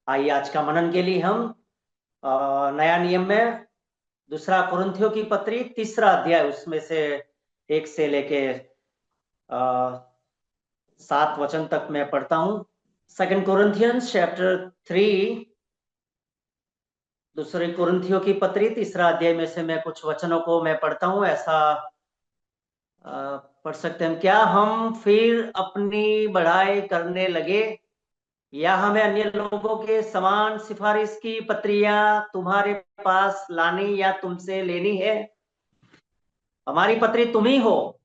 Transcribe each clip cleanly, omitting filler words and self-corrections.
आइए आज का मनन के लिए हम नया नियम में दूसरा कुरिन्थियों की पत्री तीसरा अध्याय उसमें से 1 से लेके 7 वचन तक मैं पढ़ता हूं। 2 Corinthians चैप्टर 3, दूसरे कुरिन्थियों की पत्री तीसरा अध्याय में से मैं कुछ वचनों को मैं पढ़ता हूं। ऐसा पढ़ सकते हैं, क्या हम फिर अपनी बढ़ाई करने लगे या हमें अन्य लोगों के समान सिफारिश की पत्रियां तुम्हारे पास लानी या तुमसे लेनी है? हमारी पत्री तुम ही हो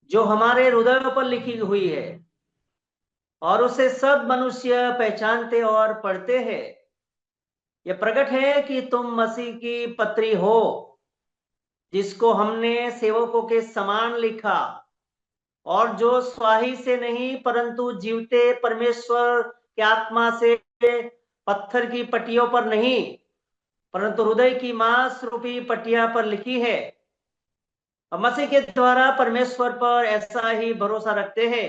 जो हमारे हृदयों पर लिखी हुई है और उसे सब मनुष्य पहचानते और पढ़ते हैं। यह प्रकट है कि तुम मसीह की पत्री हो, जिसको हमने सेवकों के समान लिखा और जो स्वाही से नहीं परंतु जीवते परमेश्वर के आत्मा से, पत्थर की पट्टियों पर नहीं परंतु हृदय की मांस रूपी पट्टियां पर लिखी है। मसीह के द्वारा परमेश्वर पर ऐसा ही भरोसा रखते हैं,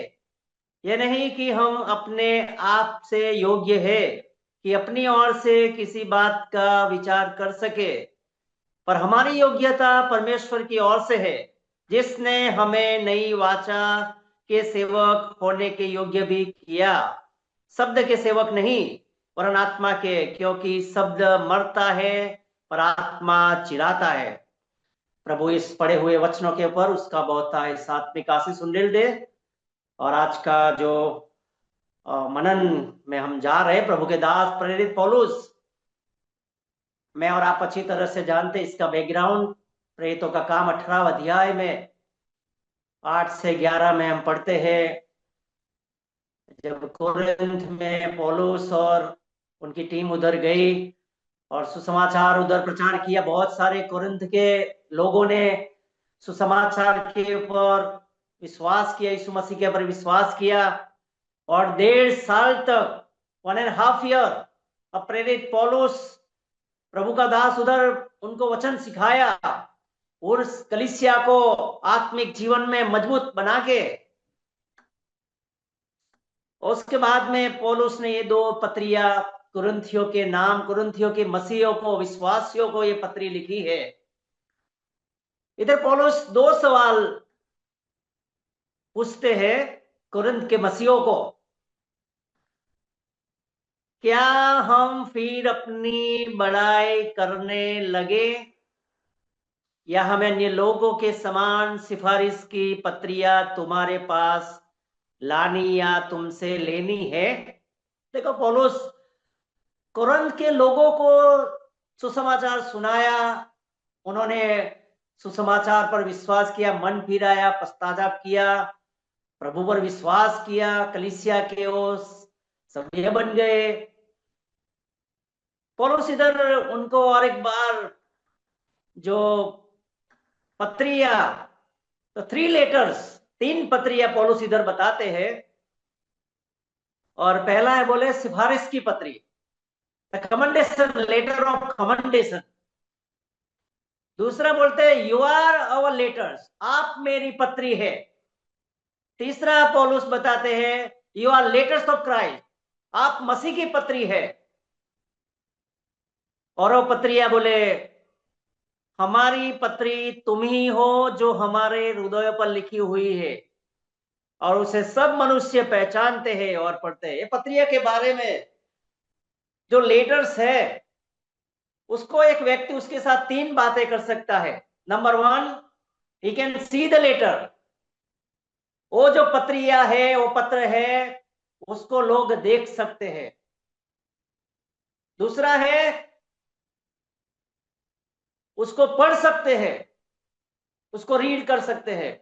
यह नहीं कि हम अपने आप से योग्य है कि अपनी ओर से किसी बात का विचार कर सके, पर हमारी योग्यता परमेश्वर की ओर से है, जिसने हमें नई वाचा के सेवक होने के योग्य भी किया, शब्द के सेवक नहीं वरन आत्मा के, क्योंकि शब्द मरता है पर आत्मा चिराता है। प्रभु इस पढ़े हुए वचनों के ऊपर उसका बहुत आत्मिक आशीष उंडेल दे। और आज का जो मनन में हम जा रहे, प्रभु के दास प्रेरित पौलुस, मैं और आप अच्छी तरह से जानते इसका बैकग्राउंड। प्रेरितों का काम 18 अध्याय में 8 से 11 में हम पढ़ते हैं, जब कोरिन्थ में पौलुस और उनकी टीम उधर गई और सुसमाचार उधर प्रचार किया। बहुत सारे कोरिन्थ के लोगों ने सुसमाचार के ऊपर विश्वास किया, यीशु मसीह के ऊपर विश्वास किया और 1.5 साल तक 1.5 ईयर प्रेरित पौलुस प्रभु का दास उधर उनको वचन सिखाया और कलीसिया को आत्मिक जीवन में मजबूत बना के। उसके बाद में पौलुस ने ये 2 पत्रियां कुरिन्थियों के नाम, कुरिन्थियों के मसीहियों को, विश्वासियों को ये पत्री लिखी है। इधर पौलुस 2 सवाल पूछते हैं कुरिन्थ के मसीहियों को। क्या हम फिर अपनी बड़ाई करने लगे या हमें अन्य लोगों के समान सिफारिश की पत्रियां तुम्हारे पास लानी या तुमसे लेनी है? देखो, पौलुस कुरिन्थ के लोगों को सुसमाचार सुनाया, उन्होंने सुसमाचार पर विश्वास किया, मन फिराया, पश्चाताप किया, प्रभु पर विश्वास किया, कलीसिया के ओस सभ्य बन गए। पौलुस इधर उनको और एक बार जो पत्रिया, तो 3 लेटर्स, 3 पत्रिया पौलुस इधर बताते हैं। और पहला है बोले सिफारिश की पत्री, कमेंडेशन, लेटर ऑफ कमेंडेशन। दूसरा बोलते हैं यू आर अवर लेटर्स, आप मेरी पत्री है। तीसरा पौलुस बताते हैं you are letters of Christ, आप मसीह की पत्री है। और वो पत्रिया बोले हमारी पत्री तुम ही हो जो हमारे हृदय पर लिखी हुई है और उसे सब मनुष्य पहचानते हैं और पढ़ते हैं। ये पत्रिया के बारे में जो लेटर्स है, उसको एक व्यक्ति उसके साथ 3 बातें कर सकता है। Number 1, he can see the letter, वो जो पत्रिया है, वो पत्र है, उसको लोग देख सकते हैं। दूसरा है उसको पढ़ सकते हैं, उसको रीड कर सकते हैं।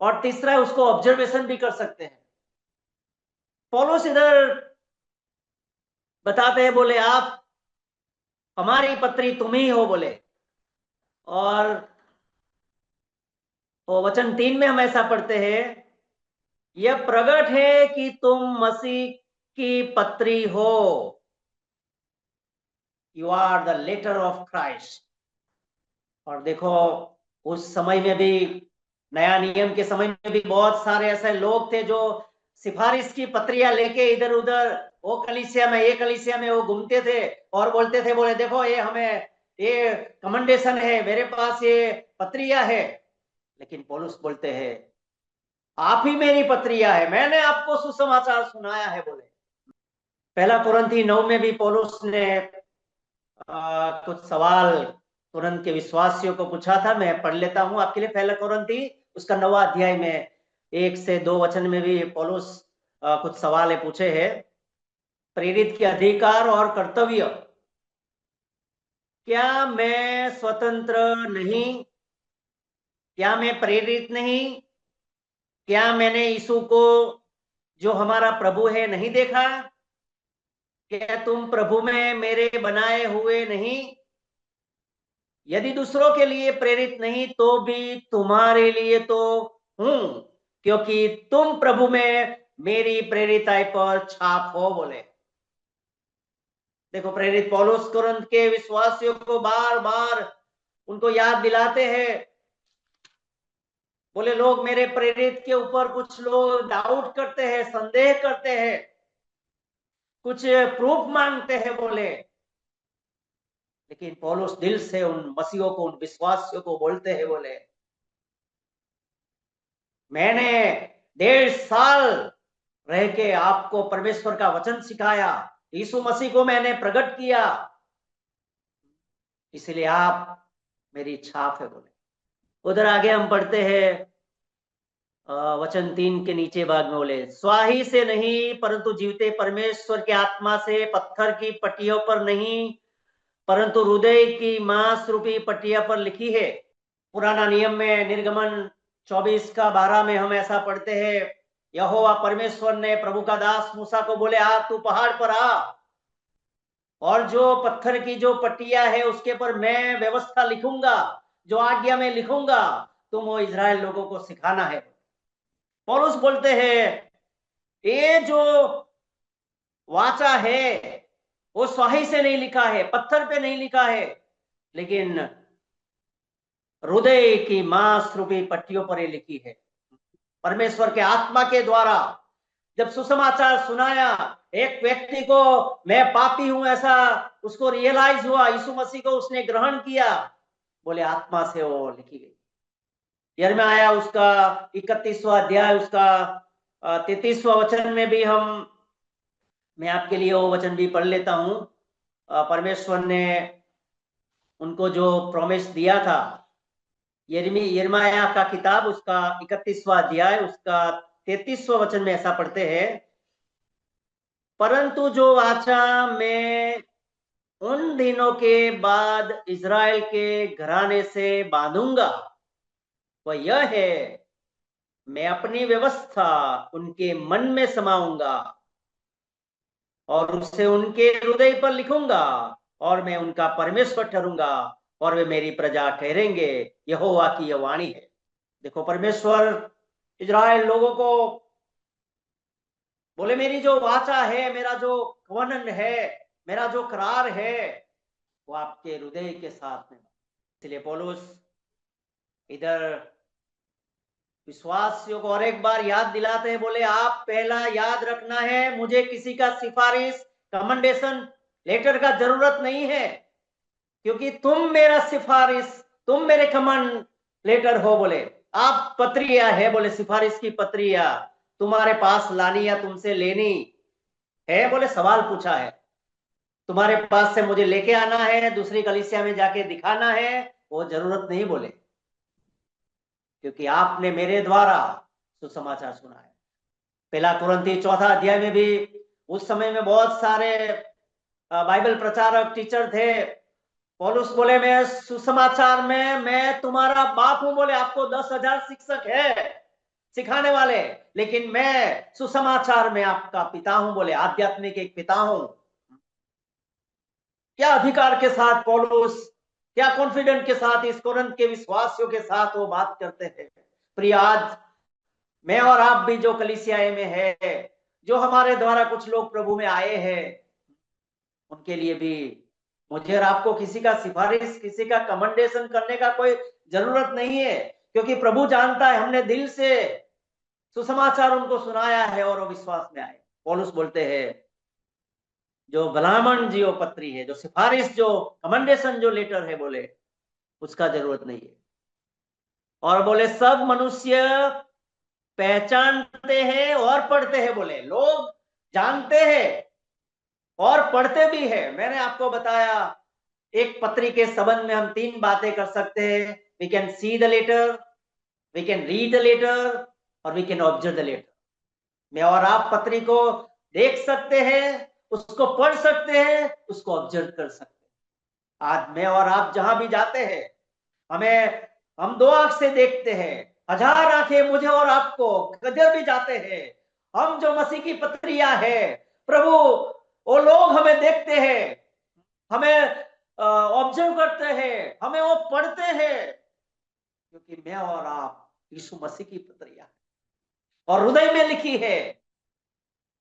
और तीसरा है उसको ऑब्जर्वेशन भी कर सकते हैं। पौलुस इधर बताते हैं, बोले आप हमारी पत्री तुम ही हो बोले। और वो वचन 3 में हम ऐसा पढ़ते हैं, यह प्रकट है कि तुम मसीह की पत्री हो, you are the letter of Christ. और देखो, उस समय में भी, नया नियम के समय में भी बहुत सारे ऐसे लोग थे जो सिफारिश की पत्रियां लेके इधर उधर वो कलीसिया में ये कलीसिया में वो घूमते थे और बोलते थे, बोले देखो ये हमें ये कमेंडेशन है, मेरे पास ये पत्रियां है। लेकिन पौलुस बोलते हैं आप ही मेरी पत्रियां है, मैंने आपको सुसमाचार सुनाया है। बोले पहला कुरिन्थी 9 में भी पौलुस ने कुछ सवाल तुरंत के विश्वासियों को पूछा था। मैं पढ़ लेता हूं आपके लिए। पहला कुरिन्थी उसका 9वां अध्याय में 1 से 2 वचन में भी पौलुस कुछ सवाल पूछे हैं। प्रेरित के अधिकार और कर्तव्य। क्या मैं स्वतंत्र नहीं? क्या मैं प्रेरित नहीं? क्या मैंने यीशु को जो हमारा प्रभु है नहीं देखा? क्या तुम प्रभु में मेरे बनाए हुए नहीं? यदि दूसरों के लिए प्रेरित नहीं तो भी तुम्हारे लिए तो हूं, क्योंकि तुम प्रभु में मेरी प्रेरिताई पर छाप हो। बोले देखो प्रेरित पौलुस कुरिन्थ के विश्वासियों को बार बार उनको याद दिलाते हैं। बोले लोग मेरे प्रेरित के ऊपर कुछ लोग डाउट करते हैं, संदेह करते हैं, कुछ प्रूफ मांगते हैं। बोले लेकिन पौलुस दिल से उन मसीहों को, उन विश्वासियों को बोलते हैं, बोले मैंने 1.5 साल रह के आपको परमेश्वर का वचन सिखाया, यीशु मसीह को मैंने प्रकट किया, इसलिए आप मेरी छाप है। बोले उधर आगे हम पढ़ते हैं वचन 3 के नीचे भाग में, बोले स्वाही से नहीं परंतु जीवते परमेश्वर के आत्मा से, पत्थर की पट्टियों पर नहीं परंतु हृदय की मांस रूपी पट्टिया पर लिखी है। पुराना नियम में निर्गमन 24 का 12 में हम ऐसा पढ़ते हैं, यहोवा परमेश्वर ने प्रभु का दास मूसा को बोले आ तू पहाड़ पर आ, और जो पत्थर की जो पट्टिया है उसके पर मैं व्यवस्था लिखूंगा, जो आज्ञा में लिखूंगा तुम वो इजराइल लोगों को सिखाना है। पौलुस बोलते हैं ये जो वाचा है वो स्वाही से नहीं लिखा है, पत्थर पे नहीं लिखा है, लेकिन हृदय की मांस रूपी पट्टियों पर ये लिखी है। परमेश्वर के आत्मा के द्वारा जब सुसमाचार सुनाया, एक व्यक्ति को मैं पापी हूं ऐसा उसको रियलाइज हुआ, यीशु मसीह को उसने ग्रहण किया, बोले आत्मा से वो लिखी गई। यिर्मयाह उसका 31वां अध्याय उसका 33वां वचन में भी मैं आपके लिए वो वचन भी पढ़ लेता हूं। परमेश्वर ने उनको जो प्रॉमिस दिया था, यिर्मयाह का किताब उसका 31वां अध्याय उसका 33वां वचन में ऐसा पढ़ते हैं, परंतु जो वाचा मैं उन दिनों के बाद इज़राइल के घराने से बांधूंगा वह यह है, मैं अपनी व्यवस्था उनके मन में समाऊंगा और उसे उनके हृदय पर लिखूंगा और मैं उनका परमेश्वर ठहरूंगा और वे मेरी प्रजा ठहरेंगे। यहोवा की यह वाणी है। देखो परमेश्वर इजराइल लोगों को बोले मेरी जो वाचा है, मेरा जो कवनन है, मेरा जो करार है वो आपके हृदय के साथ में। इसलिए पौलुस इधर विश्वासियों को और एक बार याद दिलाते हैं, बोले आप पहला याद रखना है मुझे किसी का सिफारिश कमेंडेशन लेटर का जरूरत नहीं है, क्योंकि तुम मेरा सिफारिश, तुम मेरे कमेंड लेटर हो। बोले आप पत्रिया है, बोले सिफारिश की पत्रिया तुम्हारे पास लानी या तुमसे लेनी है। बोले सवाल पूछा है, तुम्हारे पास से मुझे लेके आना है, दूसरी कलीसिया में जाके दिखाना है, वो जरूरत नहीं। बोले क्योंकि आपने मेरे द्वारा सुसमाचार सुना है। पहला कुरिन्थी 4 अध्याय में भी उस समय में बहुत सारे बाइबल प्रचारक टीचर थे। पौलुस बोले मैं सुसमाचार में मैं तुम्हारा बाप हूं। बोले आपको 10,000 शिक्षक है सिखाने वाले, लेकिन मैं सुसमाचार में आपका पिता हूं। बोले आध्यात्मिक एक पिता हूं। क्या अधिकार के साथ पौलुस, क्या कॉन्फिडेंट के साथ इस कुरिन्थ के विश्वासियों के साथ वो बात करते हैं। प्रिय आज मैं और आप भी जो कलीसियाए में है, जो हमारे द्वारा कुछ लोग प्रभु में आए हैं, उनके लिए भी मुझे और आपको किसी का सिफारिश, किसी का कमेंडेशन करने का कोई जरूरत नहीं है, क्योंकि प्रभु जानता है हमने दिल से सुसमाचार उनको सुनाया है और वो विश्वास में आए। पौलुस बोलते हैं जो भलामण जो पत्री है, जो सिफारिश, जो कमेंडेशन, जो लेटर है, बोले उसका जरूरत नहीं है। और बोले सब मनुष्य पहचानते हैं और पढ़ते हैं, बोले लोग जानते हैं और पढ़ते भी है। मैंने आपको बताया एक पत्री के संबंध में हम 3 बातें कर सकते हैं। We can see the letter, we can read the letter और we can observe the letter. मैं और आप पत्री को देख सकते हैं, उसको पढ़ सकते हैं, उसको ऑब्जर्व कर सकते हैं। आज मैं और आप जहां भी जाते हैं, हम 2 आंख से देखते हैं, 1000 आंखें मुझे और आपको कदर भी जाते हैं। हम जो मसीह की पत्रियां है प्रभु, वो लोग हमें देखते हैं, हमें ऑब्जर्व करते हैं, हमें वो पढ़ते हैं, क्योंकि मैं और आप यीशु मसीह की पत्रियां और हृदय में लिखी है।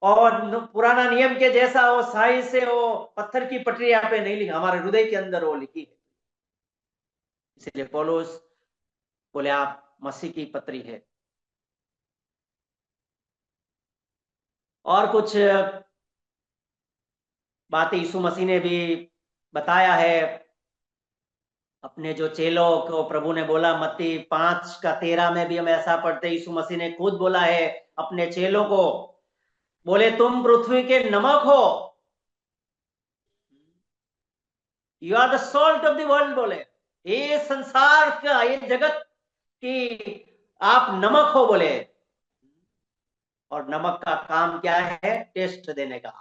और पुराना नियम के जैसा वो साई से वो पत्थर की पटरियां पे नहीं लिखी, हमारे हृदय के अंदर वो लिखी है। इसलिए पौलुस बोले आप मसीह की पत्री है। और कुछ बातें यीशु मसीह ने भी बताया है अपने जो चेलों को। प्रभु ने बोला मत्ती 5:13 में भी हम ऐसा पढ़ते, यीशु मसीह ने खुद बोला है अपने चेलों को, बोले तुम पृथ्वी के नमक हो, you are the salt of the world. बोले ये संसार का, ये जगत की आप नमक हो। बोले और नमक का काम क्या है? टेस्ट देने का।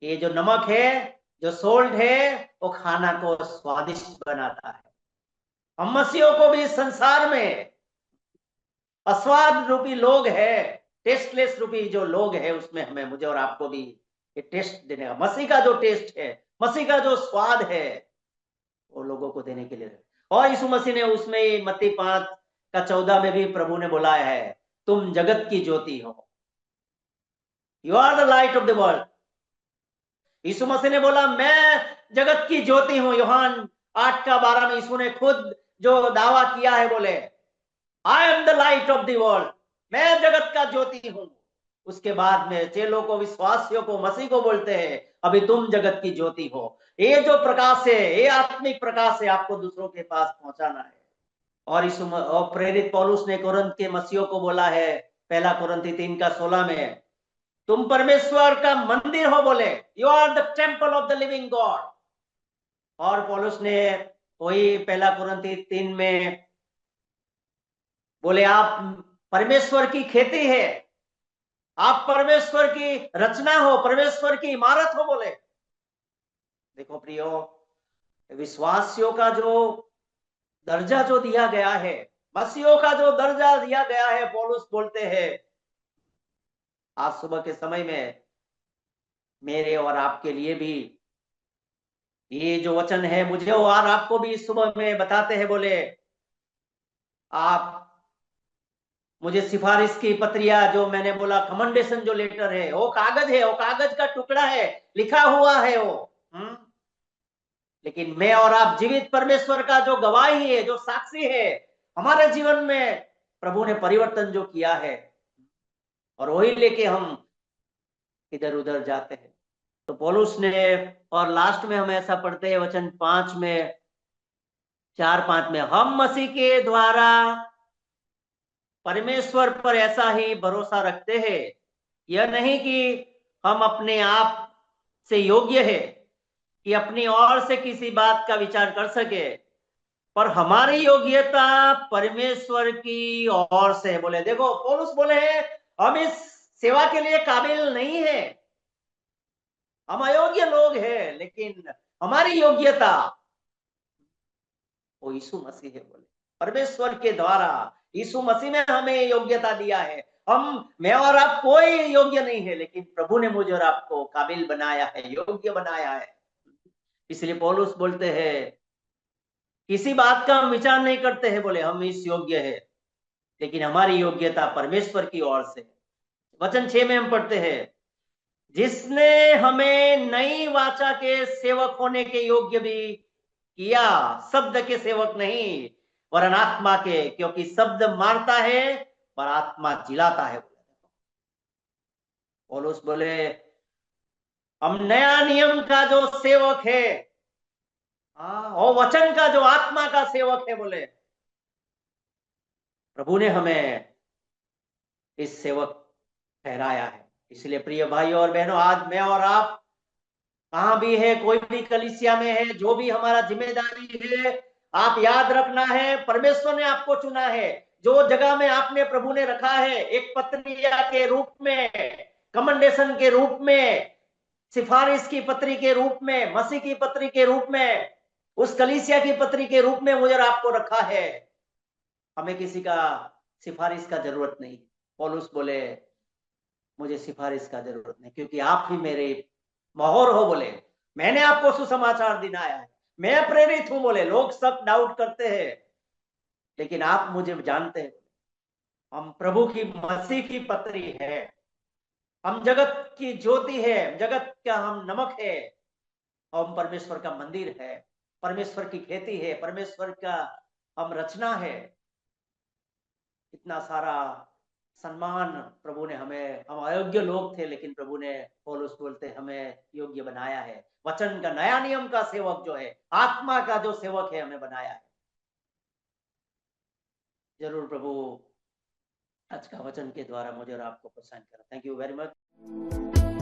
ये जो नमक है, जो सोल्ट है, वो खाना को स्वादिष्ट बनाता है। हम मसीहों को भी संसार में अस्वाद रूपी लोग है, टेस्टलेस रूपी जो लोग है, उसमें हमें, मुझे और आपको भी ये टेस्ट देने का, मसीह का जो टेस्ट है, मसीह का जो स्वाद है, वो लोगों को देने के लिए। और यीशु मसीह ने उसमें मत्ती 5:14 में भी प्रभु ने बोला है तुम जगत की ज्योति हो, you are the light of the world. यीशु मसीह ने बोला मैं जगत की ज्योति हूं। यूहन्ना 8:12 में यीशु ने खुद जो दावा किया है, बोले I am the light of the world, मैं जगत का ज्योति हूं। उसके बाद में चेलों को, विश्वासियों को, मसीह को बोलते हैं अभी तुम जगत की ज्योति हो। ये जो प्रकाश है, ये आत्मिक प्रकाश है, आपको दूसरों के पास पहुंचाना है। और और प्रेरित पौलुस ने कोरिन्थ के मसीहों को बोला है 1 कोरिन्थी 3:16 में तुम परमेश्वर का मंदिर हो। बोले you are the temple of the living God. और पौलुस ने वही 1 कोरिन्थी 3 में बोले आप परमेश्वर की खेती है, आप परमेश्वर की रचना हो, परमेश्वर की इमारत हो। बोले देखो प्रियो, विश्वासियों का जो दर्जा जो दिया गया है, मसीहों का जो दर्जा दिया गया है, पौलुस बोलते हैं आज सुबह के समय में मेरे और आपके लिए भी ये जो वचन है, मुझे और आपको भी सुबह में बताते हैं, बोले आप मुझे सिफारिश की पत्रिया, जो मैंने बोला कमेंडेशन जो लेटर है, वो कागज है, वो कागज का टुकड़ा है, लिखा हुआ है वो। लेकिन मैं और आप जीवित परमेश्वर का जो गवाही है, जो साक्षी है, हमारे जीवन में प्रभु ने परिवर्तन जो किया है, और वही लेके हम इधर उधर जाते हैं। तो पौलुस ने, और लास्ट में हम ऐसा पढ़ते हैं वचन 5 में, 4-5 में, हम मसीह के द्वारा परमेश्वर पर ऐसा ही भरोसा रखते हैं, यह नहीं कि हम अपने आप से योग्य है कि अपनी ओर से किसी बात का विचार कर सके, पर हमारी योग्यता परमेश्वर की ओर से। बोले देखो पौलुस बोले हम इस सेवा के लिए काबिल नहीं है, हम अयोग्य लोग हैं, लेकिन हमारी योग्यता वो यीशु मसीह है। बोले परमेश्वर के द्वारा यीशु मसीह ने हमें योग्यता दिया है। मैं और आप कोई योग्य नहीं है, लेकिन प्रभु ने मुझे और आपको काबिल बनाया है, योग्य बनाया है। इसलिए पौलुस बोलते हैं किसी बात का हम विचार नहीं करते हैं, बोले हम इस योग्य है, लेकिन हमारी योग्यता परमेश्वर की ओर से। वचन 6 में हम पढ़ते हैं जिसने हमें नई वाचा के सेवक होने के योग्य भी किया, शब्द के सेवक नहीं वरन आत्मा के, क्योंकि शब्द मारता है पर आत्मा जिलाता है। पौलुस बोले हम नया नियम का जो सेवक है, और वचन का जो आत्मा का सेवक है, बोले प्रभु ने हमें इस सेवक ठहराया है। इसलिए प्रिय भाइयों और बहनों, आज मैं और आप कहां भी है, कोई भी कलीसिया में है, जो भी हमारा जिम्मेदारी है, आप याद रखना है परमेश्वर ने आपको चुना है। जो जगह में आपने प्रभु ने रखा है, एक पत्रिया के रूप में, कमेंडेशन के रूप में, सिफारिश की पत्री के रूप में, मसीह की पत्री के रूप में, उस कलीसिया की पत्री के रूप में मुझे आपको रखा है। हमें किसी का सिफारिश का जरूरत नहीं। पौलुस बोले मुझे सिफारिश का जरूरत नहीं, क्योंकि आप ही मेरे मोहर हो। बोले मैंने आपको सुसमाचार दिलाया है, मैं प्रेरित हूं। बोले लोग सब डाउट करते हैं, लेकिन आप मुझे जानते हैं। हम प्रभु की मसीह की पत्री है, हम जगत की ज्योति है, जगत का हम नमक है, हम परमेश्वर का मंदिर है, परमेश्वर की खेती है, परमेश्वर का हम रचना है। इतना सारा सम्मान प्रभु ने हमें, हम अयोग्य लोग थे, लेकिन प्रभु ने, पौलुस बोलते, हमें योग्य बनाया है। वचन का नया नियम का सेवक जो है, आत्मा का जो सेवक है, हमें बनाया है। जरूर प्रभु आज का वचन के द्वारा मुझे और आपको प्रसन्न करा। Thank you very much.